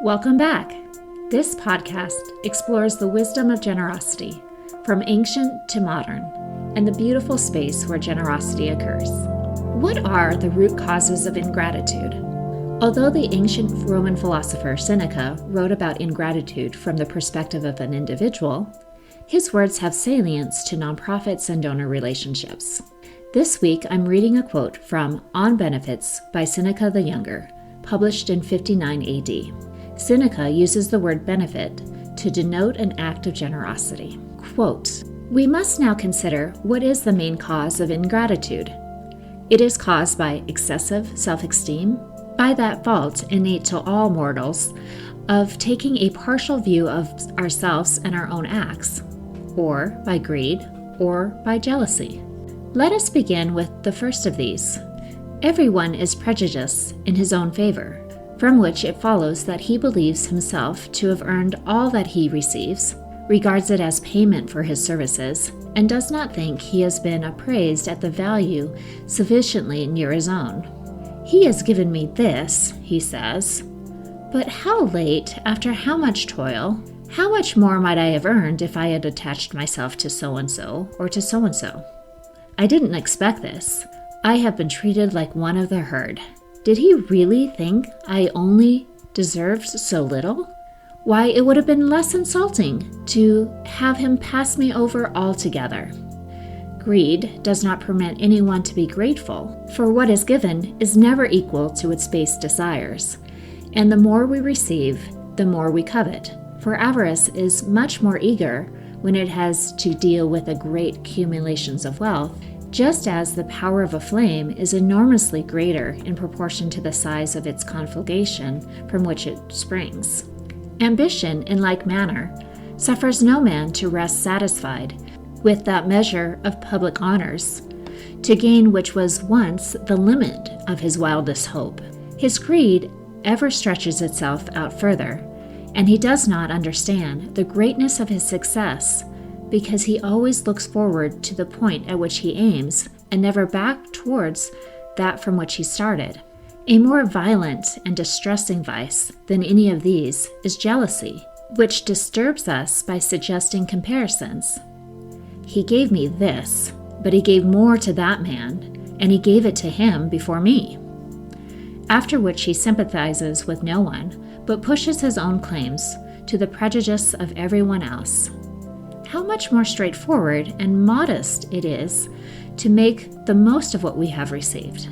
Welcome back. This podcast explores the wisdom of generosity, from ancient to modern, and the beautiful space where generosity occurs. What are the root causes of ingratitude? Although the ancient Roman philosopher Seneca wrote about ingratitude from the perspective of an individual, his words have salience to nonprofits and donor relationships. This week, I'm reading a quote from On Benefits by Seneca the Younger, published in 59 AD. Seneca uses the word benefit to denote an act of generosity. Quote, "We must now consider what is the main cause of ingratitude. It is caused by excessive self-esteem, by that fault innate to all mortals of taking a partial view of ourselves and our own acts, or by greed, or by jealousy. Let us begin with the first of these. Everyone is prejudiced in his own favor, from which it follows that he believes himself to have earned all that he receives, regards it as payment for his services, and does not think he has been appraised at the value sufficiently near his own. He has given me this, he says, but how late, after how much toil, how much more might I have earned if I had attached myself to so-and-so or to so-and-so? I didn't expect this. I have been treated like one of the herd. Did he really think I only deserved so little? Why, it would have been less insulting to have him pass me over altogether. Greed does not permit anyone to be grateful, for what is given is never equal to its base desires, and the more we receive, the more we covet, for avarice is much more eager when it has to deal with the great accumulations of wealth, just as the power of a flame is enormously greater in proportion to the size of its conflagration from which it springs. Ambition, in like manner, suffers no man to rest satisfied with that measure of public honors, to gain which was once the limit of his wildest hope. His greed ever stretches itself out further, and he does not understand the greatness of his success, because he always looks forward to the point at which he aims, and never back towards that from which he started. A more violent and distressing vice than any of these is jealousy, which disturbs us by suggesting comparisons. He gave me this, but he gave more to that man, and he gave it to him before me. After which he sympathizes with no one, but pushes his own claims to the prejudice of everyone else. How much more straightforward and modest it is to make the most of what we have received,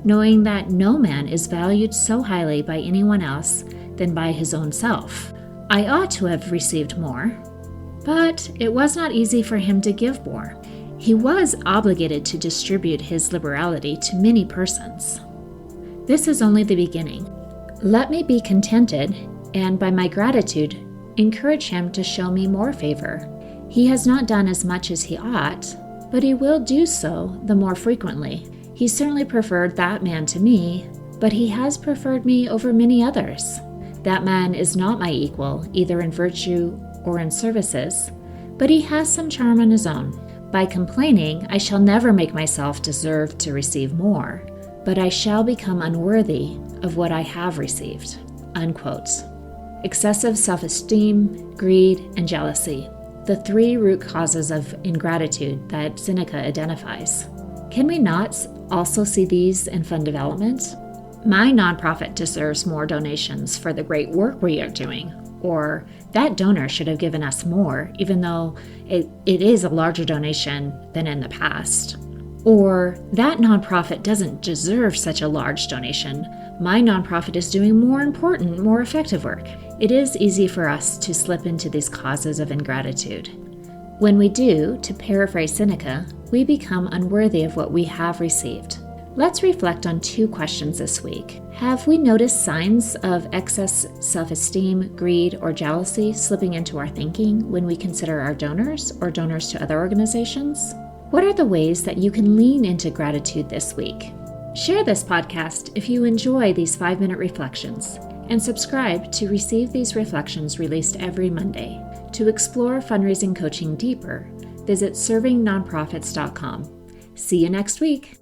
knowing that no man is valued so highly by anyone else than by his own self. I ought to have received more, but it was not easy for him to give more. He was obligated to distribute his liberality to many persons. This is only the beginning. Let me be contented, and by my gratitude, encourage him to show me more favor. He has not done as much as he ought, but he will do so the more frequently. He certainly preferred that man to me, but he has preferred me over many others. That man is not my equal, either in virtue or in services, but he has some charm on his own. By complaining, I shall never make myself deserve to receive more, but I shall become unworthy of what I have received." Unquote. Excessive self-esteem, greed, and jealousy, the three root causes of ingratitude that Seneca identifies. Can we not also see these in fund development? My nonprofit deserves more donations for the great work we are doing, or that donor should have given us more, even though it is a larger donation than in the past. Or that nonprofit doesn't deserve such a large donation. My nonprofit is doing more important, more effective work. It is easy for us to slip into these causes of ingratitude. When we do, to paraphrase Seneca, we become unworthy of what we have received. Let's reflect on two questions this week. Have we noticed signs of excess self-esteem, greed, or jealousy slipping into our thinking when we consider our donors or donors to other organizations? What are the ways that you can lean into gratitude this week? Share this podcast if you enjoy these 5-minute reflections, and subscribe to receive these reflections released every Monday. To explore fundraising coaching deeper, visit servingnonprofits.com. See you next week.